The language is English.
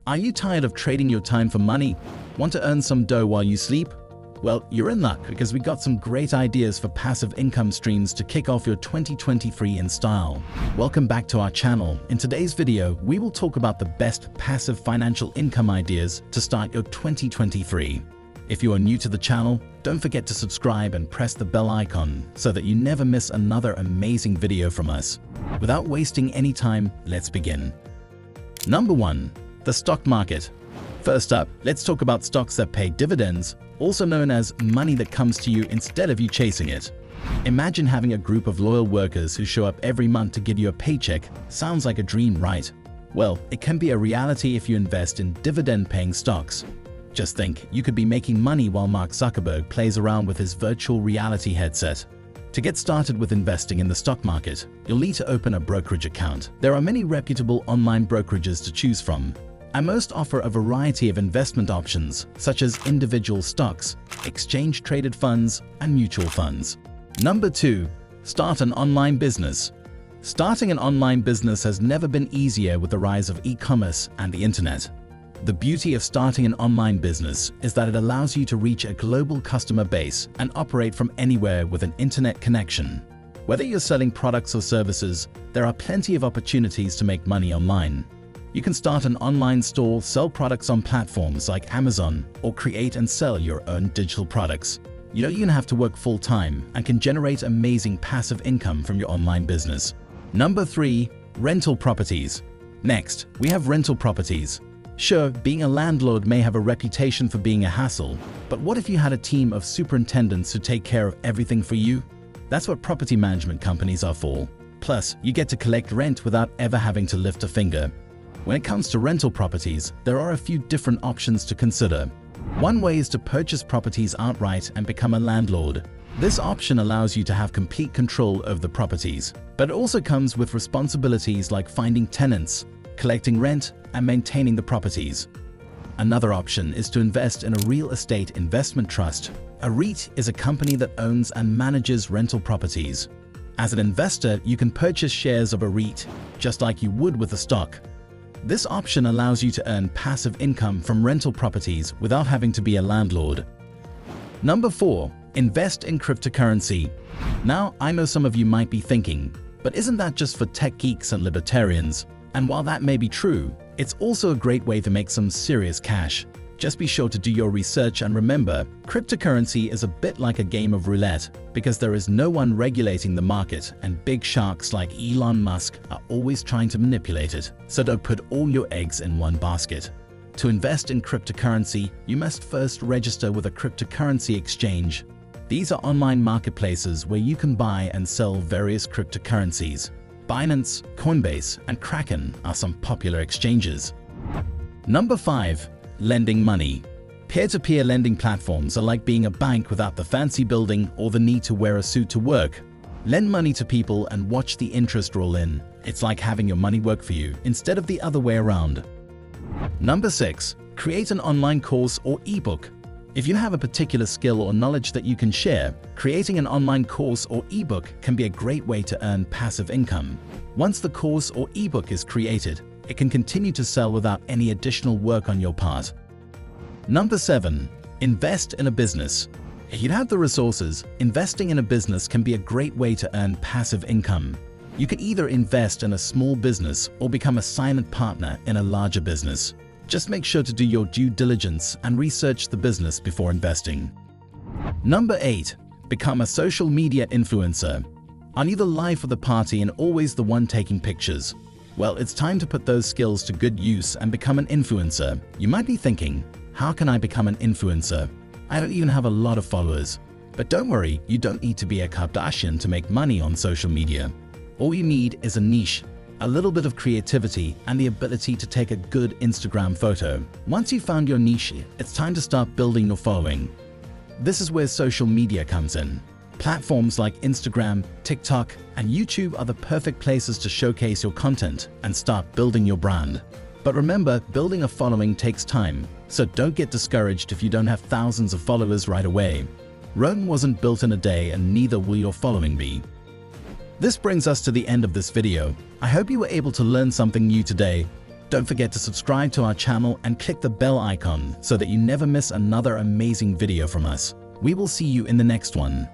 Are you tired of trading your time for money? Want to earn some dough while you sleep? Well, you're in luck because we got some great ideas for passive income streams to kick off your 2023 in style. Welcome back to our channel. In today's video, we will talk about the best passive financial income ideas to start your 2023. If you are new to the channel, don't forget to subscribe and press the bell icon so that you never miss another amazing video from us. Without wasting any time, let's begin. Number 1. The stock market. First up, let's talk about stocks that pay dividends, also known as money that comes to you instead of you chasing it. Imagine having a group of loyal workers who show up every month to give you a paycheck. Sounds like a dream, right? Well, it can be a reality if you invest in dividend-paying stocks. Just think, you could be making money while Mark Zuckerberg plays around with his virtual reality headset. To get started with investing in the stock market, you'll need to open a brokerage account. There are many reputable online brokerages to choose from, and most offer a variety of investment options, such as individual stocks, exchange-traded funds, and mutual funds. Number 2. Start an online business. Starting an online business has never been easier with the rise of e-commerce and the internet. The beauty of starting an online business is that it allows you to reach a global customer base and operate from anywhere with an internet connection. Whether you're selling products or services, there are plenty of opportunities to make money online. You can start an online store, sell products on platforms like Amazon, or create and sell your own digital products. You don't even have to work full-time and can generate amazing passive income from your online business. Number 3. Rental properties. Next, we have rental properties. Sure, being a landlord may have a reputation for being a hassle, but what if you had a team of superintendents who take care of everything for you? That's what property management companies are for. Plus, you get to collect rent without ever having to lift a finger. When it comes to rental properties, there are a few different options to consider. One way is to purchase properties outright and become a landlord. This option allows you to have complete control over the properties, but it also comes with responsibilities like finding tenants, collecting rent, and maintaining the properties. Another option is to invest in a real estate investment trust. A REIT is a company that owns and manages rental properties. As an investor, you can purchase shares of a REIT, just like you would with a stock. This option allows you to earn passive income from rental properties without having to be a landlord. Number 4. Invest in cryptocurrency. Now, I know some of you might be thinking, but isn't that just for tech geeks and libertarians? And while that may be true, it's also a great way to make some serious cash. Just be sure to do your research and remember, cryptocurrency is a bit like a game of roulette because there is no one regulating the market and big sharks like Elon Musk are always trying to manipulate it. So don't put all your eggs in one basket. To invest in cryptocurrency, you must first register with a cryptocurrency exchange. These are online marketplaces where you can buy and sell various cryptocurrencies. Binance, Coinbase, and Kraken are some popular exchanges. Number 5. Lending money. Peer-to-peer lending platforms are like being a bank without the fancy building or the need to wear a suit to work. Lend money to people and watch the interest roll in. It's like having your money work for you instead of the other way around. Number 6. Create an online course or ebook. If you have a particular skill or knowledge that you can share, creating an online course or ebook can be a great way to earn passive income. Once the course or ebook is created, it can continue to sell without any additional work on your part. Number 7. Invest in a business. If you have the resources, investing in a business can be a great way to earn passive income. You can either invest in a small business or become a silent partner in a larger business. Just make sure to do your due diligence and research the business before investing. Number 8. Become a social media influencer. Are you the life of the party and always the one taking pictures? Well, it's time to put those skills to good use and become an influencer. You might be thinking, how can I become an influencer? I don't even have a lot of followers. But don't worry, you don't need to be a Kardashian to make money on social media. All you need is a niche, a little bit of creativity, and the ability to take a good Instagram photo. Once you've found your niche, it's time to start building your following. This is where social media comes in. Platforms like Instagram, TikTok, and YouTube are the perfect places to showcase your content and start building your brand. But remember, building a following takes time, so don't get discouraged if you don't have thousands of followers right away. Rome wasn't built in a day, and neither will your following be. This brings us to the end of this video. I hope you were able to learn something new today. Don't forget to subscribe to our channel and click the bell icon so that you never miss another amazing video from us. We will see you in the next one.